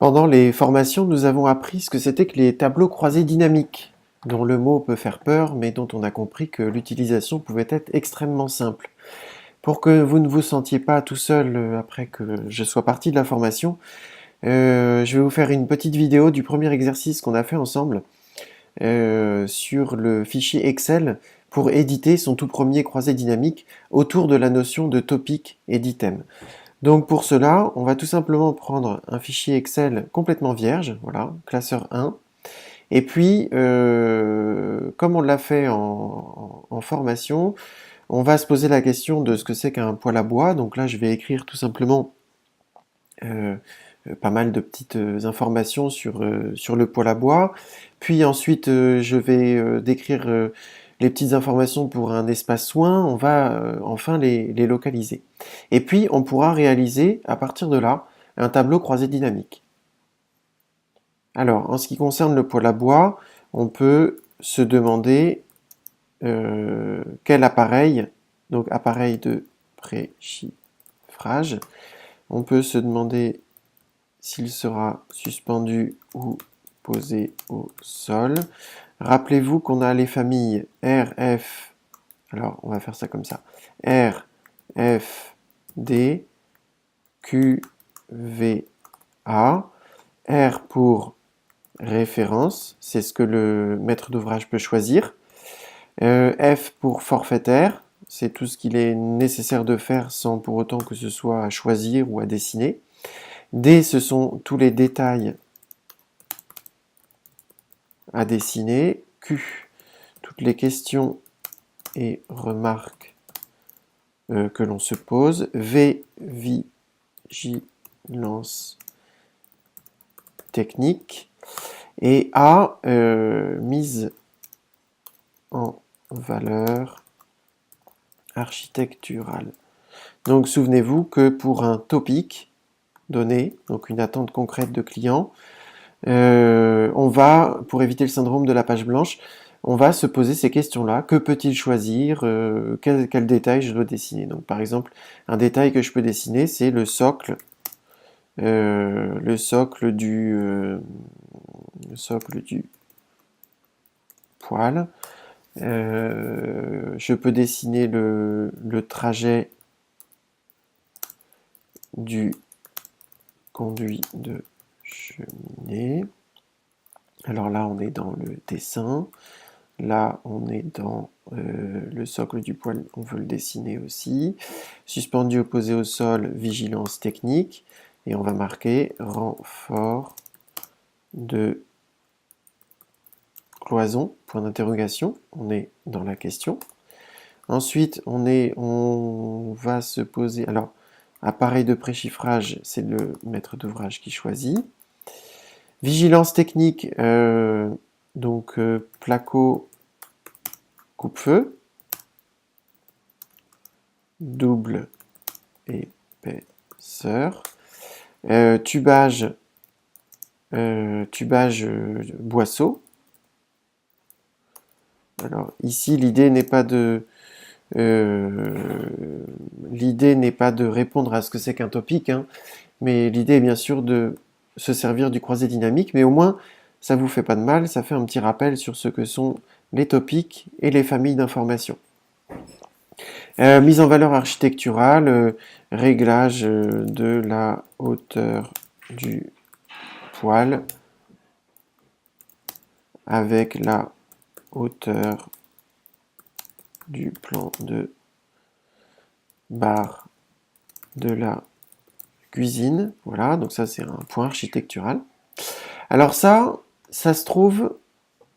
Pendant les formations, nous avons appris ce que c'était que les tableaux croisés dynamiques, dont le mot peut faire peur, mais dont on a compris que l'utilisation pouvait être extrêmement simple. Pour que vous ne vous sentiez pas tout seul après que je sois parti de la formation, je vais vous faire une petite vidéo du premier exercice qu'on a fait ensemble sur le fichier Excel pour éditer son tout premier croisé dynamique autour de la notion de topic et d'item. Donc pour cela, on va tout simplement prendre un fichier Excel complètement vierge, voilà, classeur 1, et puis, comme on l'a fait en formation, on va se poser la question de ce que c'est qu'un poêle à bois. Donc là, je vais écrire tout simplement euh, pas mal de petites informations sur le poêle à bois. Puis ensuite, je vais décrire les petites informations pour un espace soin. On va enfin les localiser. Et puis, on pourra réaliser, à partir de là, un tableau croisé dynamique. Alors, en ce qui concerne le poêle à bois, on peut se demander quel appareil, donc appareil de préchiffrage, on peut se demander s'il sera suspendu ou posé au sol. Rappelez-vous qu'on a les familles R, F, alors on va faire ça comme ça, R, F, D, Q, V, A. R pour référence, c'est ce que le maître d'ouvrage peut choisir. F pour forfaitaire, c'est tout ce qu'il est nécessaire de faire sans pour autant que ce soit à choisir ou à dessiner. D, ce sont tous les détails à dessiner. Q, toutes les questions et remarques que l'on se pose. V, vigilance technique. Et A, mise en valeur architecturale. Donc souvenez-vous que pour un topic donné, donc une attente concrète de client, on va, pour éviter le syndrome de la page blanche, on va se poser ces questions-là. Que peut-il choisir quel détail je dois dessiner? Donc par exemple, un détail que je peux dessiner, c'est le socle du poêle. Je peux dessiner le trajet du conduit de cheminée. Alors là, on est dans le dessin. Là, on est dans le socle du poêle, on veut le dessiner aussi. Suspendu opposé au sol, vigilance technique. Et on va marquer renfort de cloison, point d'interrogation. On est dans la question. Ensuite, on va se poser... Alors, appareil de préchiffrage, c'est le maître d'ouvrage qui choisit. Vigilance technique, donc placo coupe-feu, double épaisseur, tubage boisseau. Alors ici, l'idée n'est pas de répondre à ce que c'est qu'un topic, hein, mais l'idée est bien sûr de se servir du croisé dynamique, mais au moins ça vous fait pas de mal, ça fait un petit rappel sur ce que sont les topics et les familles d'informations. Mise en valeur architecturale, réglage de la hauteur du poêle avec la hauteur du plan de barre de la cuisine. Voilà, donc ça c'est un point architectural. Alors ça se trouve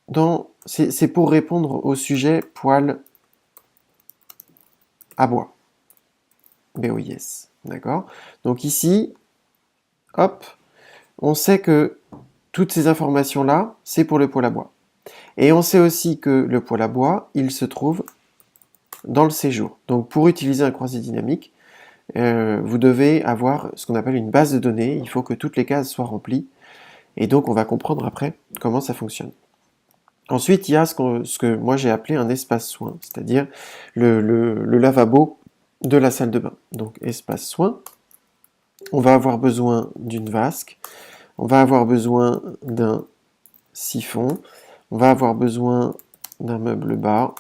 dans... C'est pour répondre au sujet poêle à bois. BOIS, d'accord? Donc ici, hop, on sait que toutes ces informations-là, c'est pour le poêle à bois. Et on sait aussi que le poêle à bois, il se trouve dans le séjour. Donc pour utiliser un croisé dynamique, vous devez avoir ce qu'on appelle une base de données. Il faut que toutes les cases soient remplies. Et donc on va comprendre après comment ça fonctionne. Ensuite, il y a ce que moi j'ai appelé un espace soin, c'est-à-dire le lavabo de la salle de bain. Donc espace soin, on va avoir besoin d'une vasque, On va avoir besoin d'un siphon. On va avoir besoin d'un meuble bas.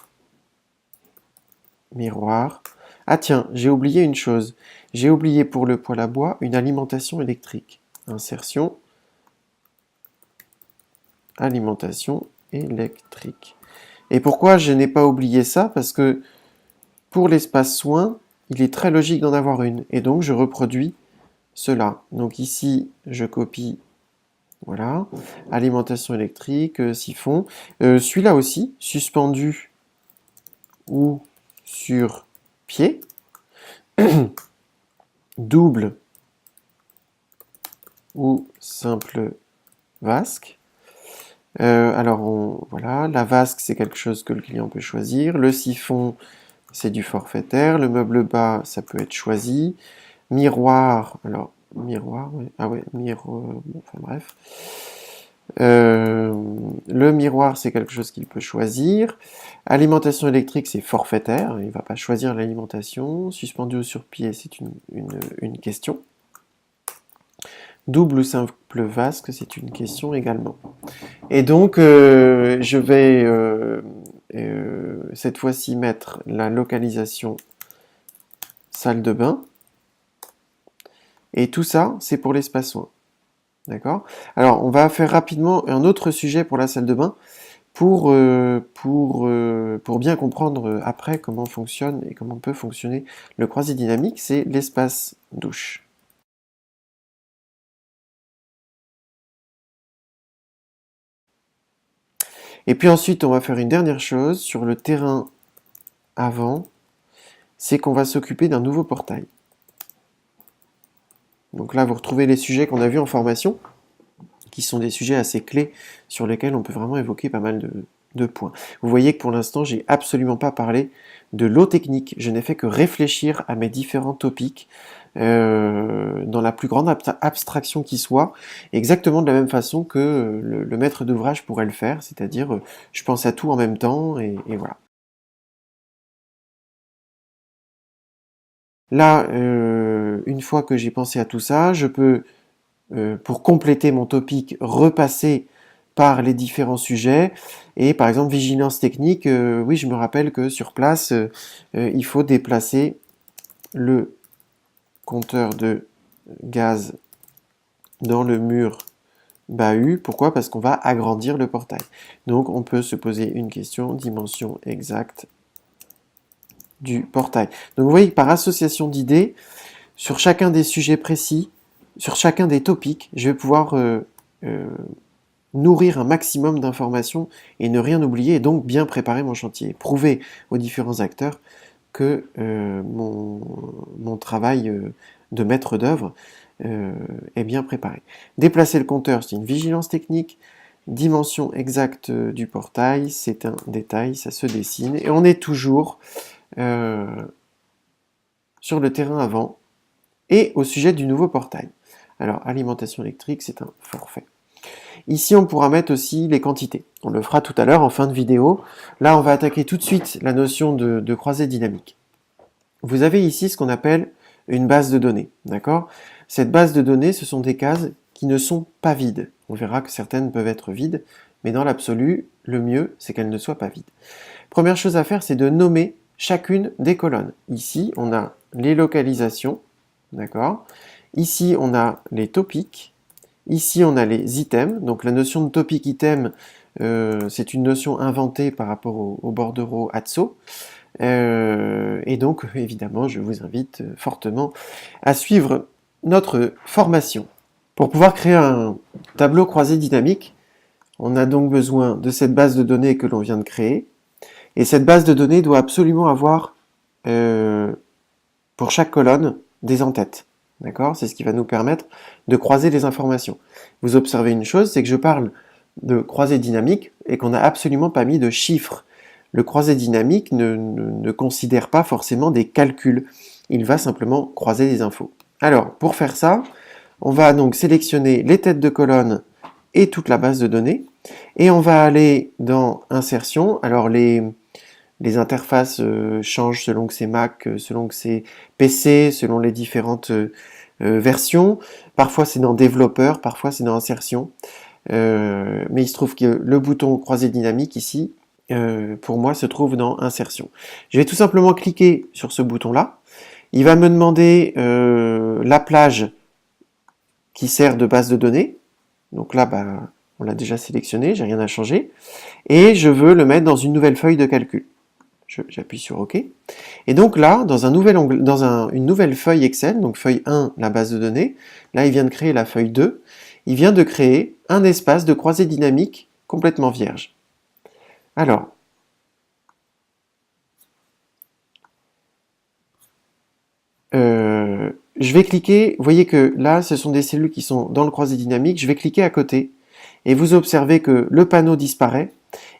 Miroir. Ah tiens, j'ai oublié une chose. J'ai oublié pour le poêle à bois une alimentation électrique. Insertion. Alimentation électrique. Et pourquoi je n'ai pas oublié ça? Parce que pour l'espace soin, il est très logique d'en avoir une. Et donc, je reproduis cela. Donc ici, je copie, voilà, alimentation électrique, siphon. Celui-là aussi, suspendu ou sur pied. Double ou simple vasque. Alors, voilà, la vasque, c'est quelque chose que le client peut choisir. Le siphon, c'est du forfaitaire. Le meuble bas, ça peut être choisi. Miroir, alors, miroir, ouais. Ah ouais, miroir, bon, enfin bref. Le miroir, c'est quelque chose qu'il peut choisir. Alimentation électrique, c'est forfaitaire. Il ne va pas choisir l'alimentation. Suspendu ou sur pied, c'est une question. Double ou simple vasque, c'est une question également. Et donc, je vais cette fois-ci mettre la localisation salle de bain. Et tout ça, c'est pour l'espace soin. D'accord? Alors, on va faire rapidement un autre sujet pour la salle de bain pour bien comprendre après comment fonctionne et comment peut fonctionner le croisé dynamique, c'est l'espace douche. Et puis ensuite, on va faire une dernière chose sur le terrain avant, c'est qu'on va s'occuper d'un nouveau portail. Donc là, vous retrouvez les sujets qu'on a vus en formation, qui sont des sujets assez clés sur lesquels on peut vraiment évoquer pas mal de points. Vous voyez que pour l'instant, j'ai absolument pas parlé de l'eau technique. Je n'ai fait que réfléchir à mes différents topics dans la plus grande abstraction qui soit, exactement de la même façon que le maître d'ouvrage pourrait le faire, c'est-à-dire je pense à tout en même temps et voilà. Là, une fois que j'ai pensé à tout ça, je peux, pour compléter mon topic, repasser par les différents sujets. Et par exemple, vigilance technique, oui, je me rappelle que sur place, il faut déplacer le compteur de gaz dans le mur bahut. Pourquoi? Parce qu'on va agrandir le portail. Donc, on peut se poser une question, dimension exacte du portail. Donc, vous voyez que par association d'idées, sur chacun des sujets précis, sur chacun des topics, je vais pouvoir nourrir un maximum d'informations et ne rien oublier et donc bien préparer mon chantier. Prouver aux différents acteurs que mon travail de maître d'œuvre est bien préparé. Déplacer le compteur, c'est une vigilance technique. Dimension exacte du portail, c'est un détail, ça se dessine. Et on est toujours sur le terrain avant et au sujet du nouveau portail. Alors, alimentation électrique, c'est un forfait. Ici, on pourra mettre aussi les quantités. On le fera tout à l'heure en fin de vidéo. Là, on va attaquer tout de suite la notion de croisée dynamique. Vous avez ici ce qu'on appelle une base de données, d'accord? Cette base de données, ce sont des cases qui ne sont pas vides. On verra que certaines peuvent être vides, mais dans l'absolu, le mieux, c'est qu'elles ne soient pas vides. Première chose à faire, c'est de nommer chacune des colonnes. Ici, on a les localisations, d'accord? Ici, on a les topics. Ici, on a les items. Donc, la notion de topic item, c'est une notion inventée par rapport au bordereau Atso. Et donc, évidemment, je vous invite fortement à suivre notre formation. Pour pouvoir créer un tableau croisé dynamique, on a donc besoin de cette base de données que l'on vient de créer. Et cette base de données doit absolument avoir, pour chaque colonne, des en-têtes. D'accord? C'est ce qui va nous permettre de croiser les informations. Vous observez une chose, c'est que je parle de croisée dynamique et qu'on n'a absolument pas mis de chiffres. Le croisé dynamique ne considère pas forcément des calculs. Il va simplement croiser des infos. Alors, pour faire ça, on va donc sélectionner les têtes de colonne et toute la base de données. Et on va aller dans Insertion. Alors, les interfaces changent selon que c'est Mac, selon que c'est PC, selon les différentes versions. Parfois c'est dans développeur, parfois c'est dans insertion. Mais il se trouve que le bouton croisé dynamique ici, pour moi, se trouve dans insertion. Je vais tout simplement cliquer sur ce bouton-là. Il va me demander la plage qui sert de base de données. Donc là, on l'a déjà sélectionné, j'ai rien à changer. Et je veux le mettre dans une nouvelle feuille de calcul. J'appuie sur OK. Et donc là, dans un nouvel onglet, une nouvelle feuille Excel, donc feuille 1, la base de données, là il vient de créer la feuille 2, il vient de créer un espace de croisée dynamique complètement vierge. Alors, je vais cliquer, vous voyez que là, ce sont des cellules qui sont dans le croisé dynamique, je vais cliquer à côté, et vous observez que le panneau disparaît,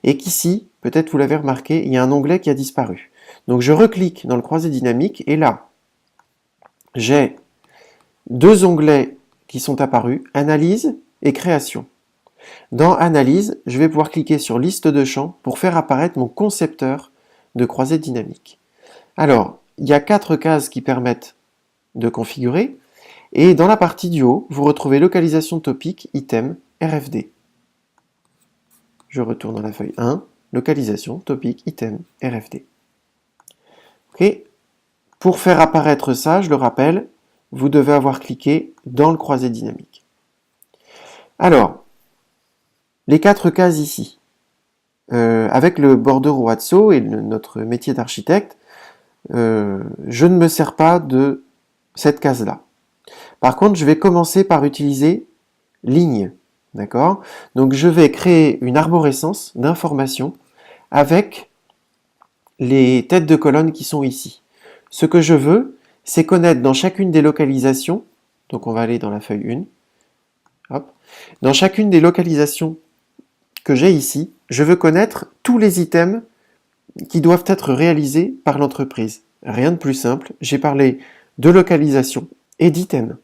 et qu'ici, peut-être vous l'avez remarqué, il y a un onglet qui a disparu. Donc je reclique dans le croisé dynamique, et là, j'ai deux onglets qui sont apparus, Analyse et Création. Dans Analyse, je vais pouvoir cliquer sur Liste de champs pour faire apparaître mon concepteur de croisée dynamique. Alors, il y a 4 cases qui permettent de configurer, et dans la partie du haut, vous retrouvez localisation topic, item, RFD. Je retourne dans la feuille 1, localisation, topic, item, RFD. Ok. Pour faire apparaître ça, je le rappelle, vous devez avoir cliqué dans le croisé dynamique. Alors, les 4 cases ici, avec le bordereau Atso et notre métier d'architecte, je ne me sers pas de cette case-là. Par contre, je vais commencer par utiliser ligne. D'accord? Donc, je vais créer une arborescence d'informations avec les têtes de colonne qui sont ici. Ce que je veux, c'est connaître dans chacune des localisations, donc on va aller dans la feuille 1, hop, dans chacune des localisations que j'ai ici, je veux connaître tous les items qui doivent être réalisés par l'entreprise. Rien de plus simple, j'ai parlé de localisation et d'items.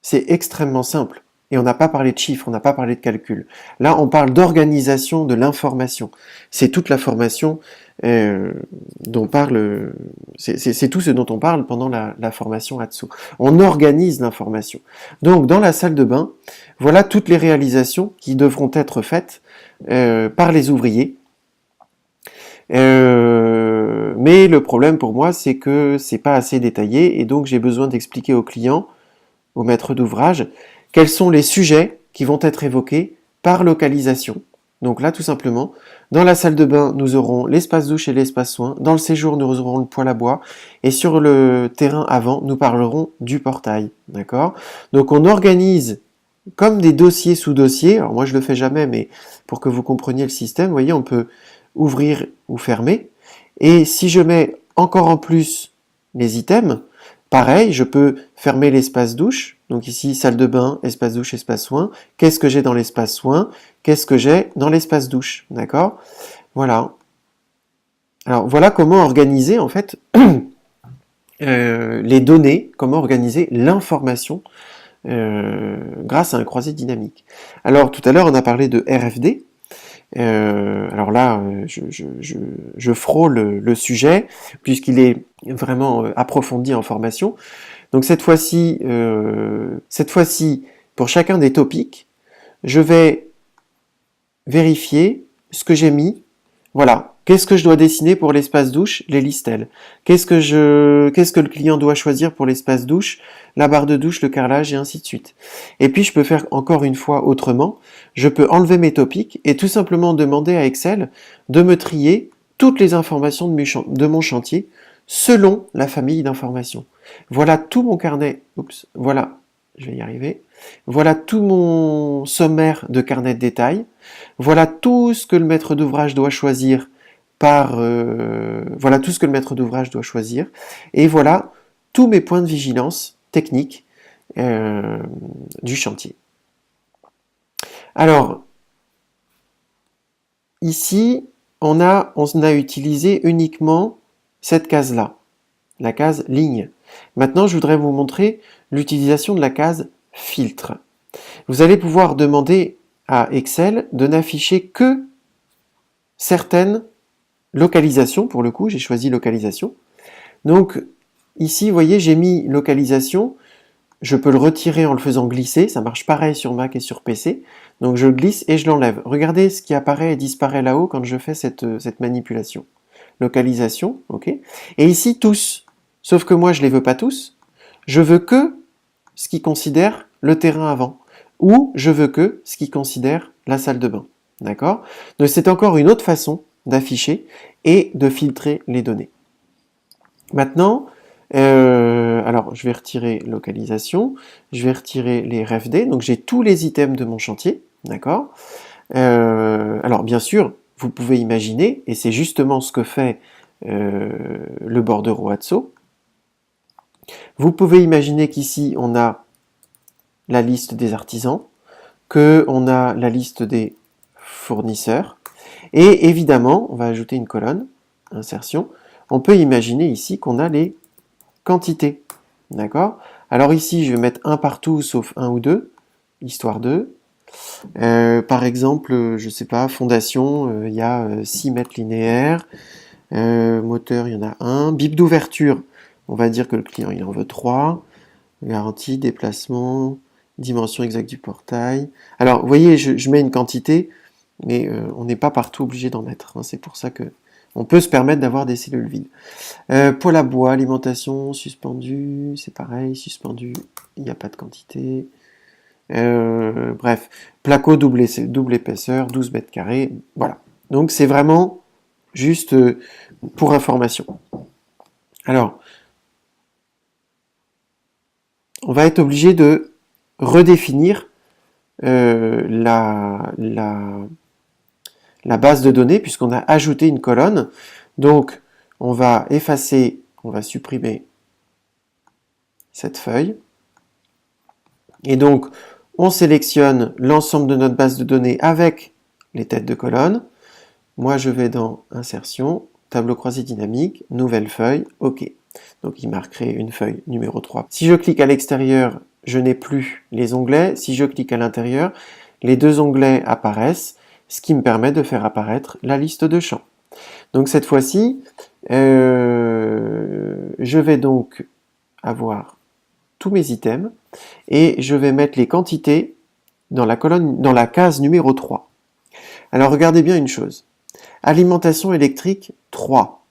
C'est extrêmement simple. Et on n'a pas parlé de chiffres, on n'a pas parlé de calcul. Là, on parle d'organisation de l'information. C'est toute la formation dont parle... C'est tout ce dont on parle pendant la formation Atso. On organise l'information. Donc, dans la salle de bain, voilà toutes les réalisations qui devront être faites par les ouvriers. Mais le problème pour moi, c'est que c'est pas assez détaillé et donc j'ai besoin d'expliquer au client, au maître d'ouvrage, quels sont les sujets qui vont être évoqués par localisation. Donc là, tout simplement, dans la salle de bain, nous aurons l'espace douche et l'espace soin. Dans le séjour, nous aurons le poêle à bois. Et sur le terrain avant, nous parlerons du portail. D'accord? Donc on organise comme des dossiers sous dossiers. Alors moi, je le fais jamais, mais pour que vous compreniez le système, vous voyez, on peut ouvrir ou fermer. Et si je mets encore en plus les items, pareil, je peux fermer l'espace douche. Donc ici, salle de bain, espace douche, espace soin. Qu'est-ce que j'ai dans l'espace soin? Qu'est-ce que j'ai dans l'espace douche? D'accord? Voilà. Alors voilà comment organiser en fait les données, comment organiser l'information grâce à un croisé dynamique. Alors tout à l'heure, on a parlé de RFD. Alors là, je frôle le sujet puisqu'il est vraiment approfondi en formation. Donc cette fois-ci, pour chacun des topics, je vais vérifier ce que j'ai mis. Voilà. Qu'est-ce que je dois dessiner pour l'espace douche? Les listelles. Qu'est-ce que le client doit choisir pour l'espace douche? La barre de douche, le carrelage et ainsi de suite. Et puis je peux faire encore une fois autrement. Je peux enlever mes topics et tout simplement demander à Excel de me trier toutes les informations de mon chantier selon la famille d'informations. Voilà tout mon carnet. Oups, voilà, je vais y arriver. Voilà tout mon sommaire de carnet de détail. Voilà tout ce que le maître d'ouvrage doit choisir voilà tout ce que le maître d'ouvrage doit choisir. Et voilà tous mes points de vigilance techniques du chantier. Alors, ici, on a utilisé uniquement cette case-là, la case ligne. Maintenant, je voudrais vous montrer l'utilisation de la case filtre. Vous allez pouvoir demander à Excel de n'afficher que certaines localisations. Pour le coup, j'ai choisi localisation. Donc, ici, vous voyez, j'ai mis localisation. Je peux le retirer en le faisant glisser. Ça marche pareil sur Mac et sur PC. Donc je glisse et je l'enlève. Regardez ce qui apparaît et disparaît là-haut quand je fais cette manipulation. Localisation, ok. Et ici, tous. Sauf que moi, je ne les veux pas tous. Je veux que ce qui considère le terrain avant. Ou je veux que ce qui considère la salle de bain. D'accord? Donc c'est encore une autre façon d'afficher et de filtrer les données. Maintenant, alors je vais retirer localisation, je vais retirer les refd, donc j'ai tous les items de mon chantier, d'accord? Alors bien sûr, vous pouvez imaginer, et c'est justement ce que fait le bordereau Atso, vous pouvez imaginer qu'ici on a la liste des artisans, qu'on a la liste des fournisseurs, et évidemment, on va ajouter une colonne, insertion, on peut imaginer ici qu'on a les quantités, d'accord? Alors ici, je vais mettre un partout, sauf un ou deux, histoire de. Par exemple, je sais pas, fondation, il y a 6 mètres linéaires, moteur, il y en a un, bip d'ouverture, on va dire que le client, il en veut 3, garantie, déplacement, dimension exacte du portail. Alors, vous voyez, je mets une quantité, mais on n'est pas partout obligé d'en mettre, hein, c'est pour ça que on peut se permettre d'avoir des cellules vides. Poêle à bois, alimentation, suspendu, c'est pareil, suspendu, il n'y a pas de quantité. Bref, placo double épaisseur, 12 mètres carrés, voilà. Donc c'est vraiment juste pour information. Alors, on va être obligé de redéfinir la base de données puisqu'on a ajouté une colonne. Donc, on va effacer, on va supprimer cette feuille. Et donc, on sélectionne l'ensemble de notre base de données avec les têtes de colonne. Moi, je vais dans Insertion, Tableau croisé dynamique, Nouvelle feuille, OK. Donc, il m'a recréé une feuille numéro 3. Si je clique à l'extérieur, je n'ai plus les onglets. Si je clique à l'intérieur, les deux onglets apparaissent, ce qui me permet de faire apparaître la liste de champs. Donc, cette fois-ci, je vais donc avoir tous mes items et je vais mettre les quantités dans la case numéro 3. Alors regardez bien une chose. Alimentation électrique 3.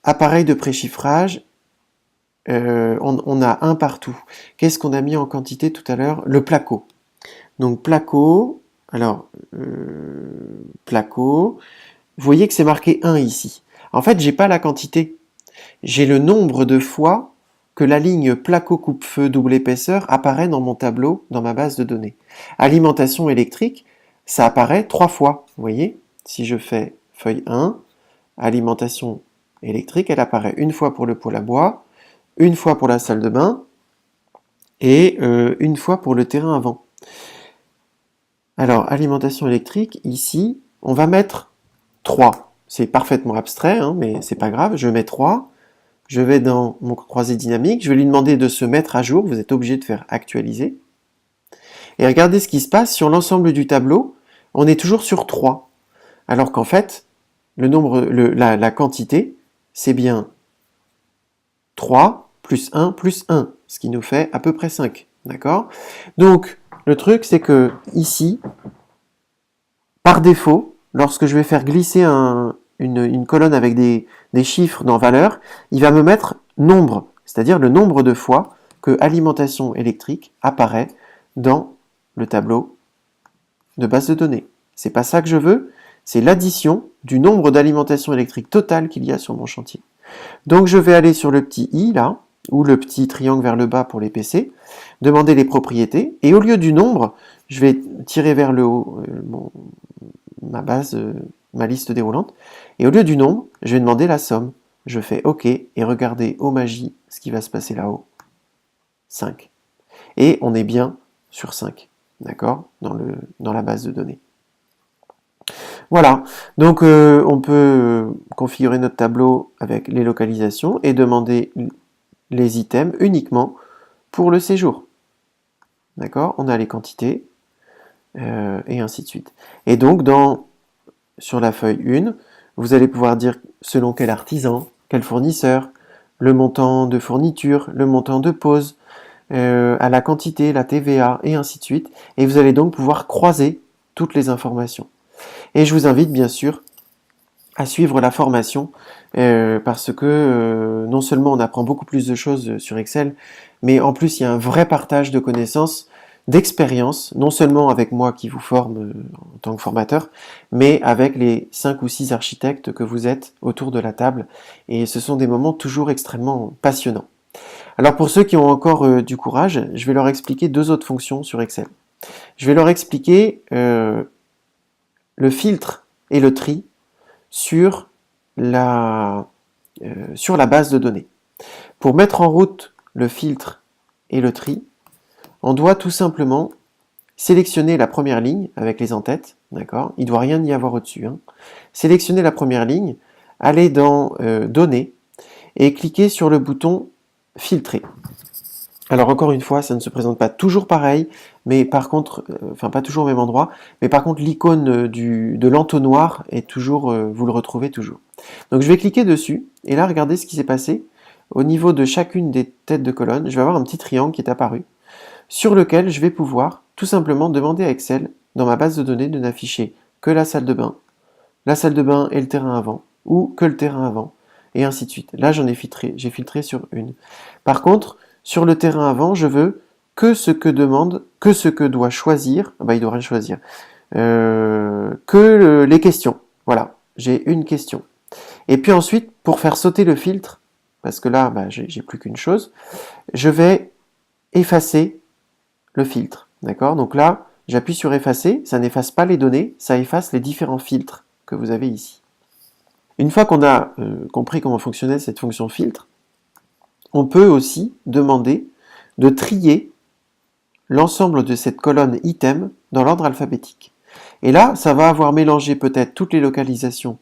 Appareil de préchiffrage, on a un partout. Qu'est-ce qu'on a mis en quantité tout à l'heure? Le placo. Donc placo, alors placo, vous voyez que c'est marqué 1 ici. En fait, j'ai pas la quantité. J'ai le nombre de fois que la ligne placo coupe-feu double épaisseur apparaît dans mon tableau, dans ma base de données. Alimentation électrique, ça apparaît 3 fois. Vous voyez, si je fais feuille 1, alimentation électrique, elle apparaît une fois pour le poêle à bois, une fois pour la salle de bain et une fois pour le terrain avant. Alors, alimentation électrique, ici, on va mettre 3. C'est parfaitement abstrait, hein, mais c'est pas grave, je mets 3. Je vais dans mon croisé dynamique, je vais lui demander de se mettre à jour, vous êtes obligé de faire actualiser. Et regardez ce qui se passe sur l'ensemble du tableau, on est toujours sur 3. Alors qu'en fait, la quantité, c'est bien 3 plus 1 plus 1, ce qui nous fait à peu près 5. D'accord? Donc, le truc, c'est que ici, par défaut, lorsque je vais faire glisser une colonne avec des chiffres dans valeur, il va me mettre nombre, c'est-à-dire le nombre de fois que alimentation électrique apparaît dans le tableau de base de données. C'est pas ça que je veux, c'est l'addition du nombre d'alimentation électrique totale qu'il y a sur mon chantier. Donc je vais aller sur le petit i là, ou le petit triangle vers le bas pour les PC, demander les propriétés, et au lieu du nombre, je vais tirer vers le haut ma liste déroulante, et au lieu du nombre, je vais demander la somme. Je fais OK, et regardez, oh magie, ce qui va se passer là-haut. 5. Et on est bien sur 5, d'accord, dans la base de données. Voilà, donc on peut configurer notre tableau avec les localisations et demander les items uniquement pour le séjour. D'accord? On a les quantités et ainsi de suite. Et donc, sur la feuille 1, vous allez pouvoir dire selon quel artisan, quel fournisseur, le montant de fourniture, le montant de pause, à la quantité, la TVA, et ainsi de suite. Et vous allez donc pouvoir croiser toutes les informations. Et je vous invite bien sûr à suivre la formation parce que non seulement on apprend beaucoup plus de choses sur Excel, mais en plus il y a un vrai partage de connaissances, d'expérience, non seulement avec moi qui vous forme en tant que formateur, mais avec les 5 ou 6 architectes que vous êtes autour de la table. Et ce sont des moments toujours extrêmement passionnants. Alors pour ceux qui ont encore du courage, je vais leur expliquer 2 autres fonctions sur Excel. Je vais leur expliquer le filtre et le tri sur la base de données. Pour mettre en route le filtre et le tri, on doit tout simplement sélectionner la première ligne avec les en-têtes, d'accord? Il ne doit rien y avoir au-dessus. Hein. Sélectionner la première ligne, aller dans Données et cliquer sur le bouton Filtrer. Alors encore une fois, ça ne se présente pas toujours pareil, mais par contre, enfin pas toujours au même endroit, mais par contre l'icône de l'entonnoir est toujours, vous le retrouvez toujours. Donc je vais cliquer dessus, et là regardez ce qui s'est passé. Au niveau de chacune des têtes de colonne, je vais avoir un petit triangle qui est apparu, sur lequel je vais pouvoir tout simplement demander à Excel, dans ma base de données, de n'afficher que la salle de bain et le terrain avant, ou que le terrain avant, et ainsi de suite. Là j'en ai filtré, j'ai filtré sur une. Par contre, sur le terrain avant, je veux que ce que doit choisir, il doit rien choisir, les questions. Voilà, j'ai une question. Et puis ensuite, pour faire sauter le filtre, parce que là, j'ai plus qu'une chose, je vais effacer le filtre. D'accord? Donc là, j'appuie sur effacer, ça n'efface pas les données, ça efface les différents filtres que vous avez ici. Une fois qu'on a compris comment fonctionnait cette fonction filtre, on peut aussi demander de trier l'ensemble de cette colonne item dans l'ordre alphabétique. Et là, ça va avoir mélangé peut-être toutes les localisations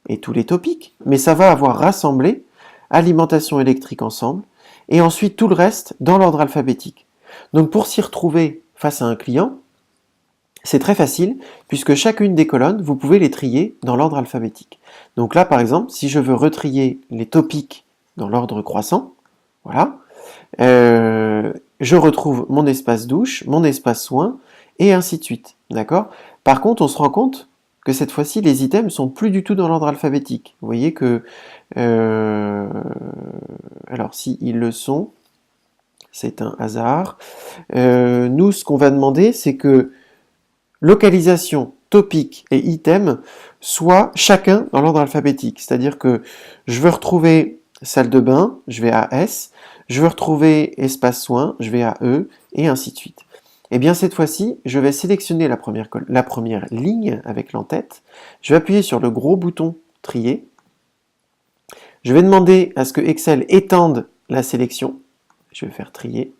et tous les topics, mais ça va avoir rassemblé alimentation électrique ensemble, et ensuite tout le reste dans l'ordre alphabétique. Donc pour s'y retrouver face à un client, c'est très facile, puisque chacune des colonnes, vous pouvez les trier dans l'ordre alphabétique. Donc là, par exemple, si je veux retrier les topics dans l'ordre croissant, voilà, je retrouve mon espace douche, mon espace soins, et ainsi de suite. D'accord? Par contre, on se rend compte que cette fois-ci, les items sont plus du tout dans l'ordre alphabétique. Vous voyez que, alors si ils le sont, c'est un hasard. Nous, ce qu'on va demander, c'est que localisation, topic et item soient chacun dans l'ordre alphabétique. C'est-à-dire que je veux retrouver salle de bain, je vais à S, je veux retrouver espace soins, je vais à E, et ainsi de suite. Et bien cette fois-ci, je vais sélectionner la première ligne avec l'en-tête, je vais appuyer sur le gros bouton trier, je vais demander à ce que Excel étende la sélection, je vais faire trier.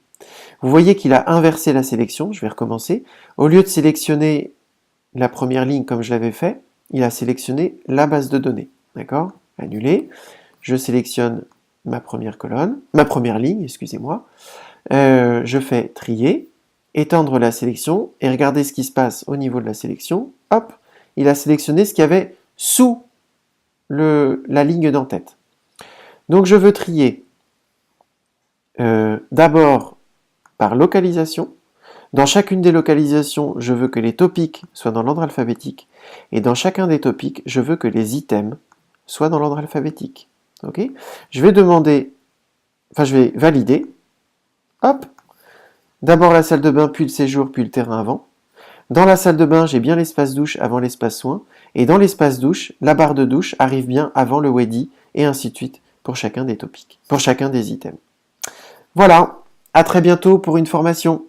Vous voyez qu'il a inversé la sélection, je vais recommencer. Au lieu de sélectionner la première ligne comme je l'avais fait, il a sélectionné la base de données. D'accord? Annuler. Je sélectionne ma première ligne, excusez-moi. Je fais trier, étendre la sélection, et regardez ce qui se passe au niveau de la sélection. Hop, il a sélectionné ce qu'il y avait sous la ligne d'en-tête. Donc je veux trier d'abord par localisation. Dans chacune des localisations, je veux que les topics soient dans l'ordre alphabétique. Et dans chacun des topics, je veux que les items soient dans l'ordre alphabétique. Ok? Je vais valider. Hop! D'abord la salle de bain, puis le séjour, puis le terrain avant. Dans la salle de bain, j'ai bien l'espace douche avant l'espace soin. Et dans l'espace douche, la barre de douche arrive bien avant le Wedi, et ainsi de suite pour chacun des topics, pour chacun des items. Voilà, à très bientôt pour une formation.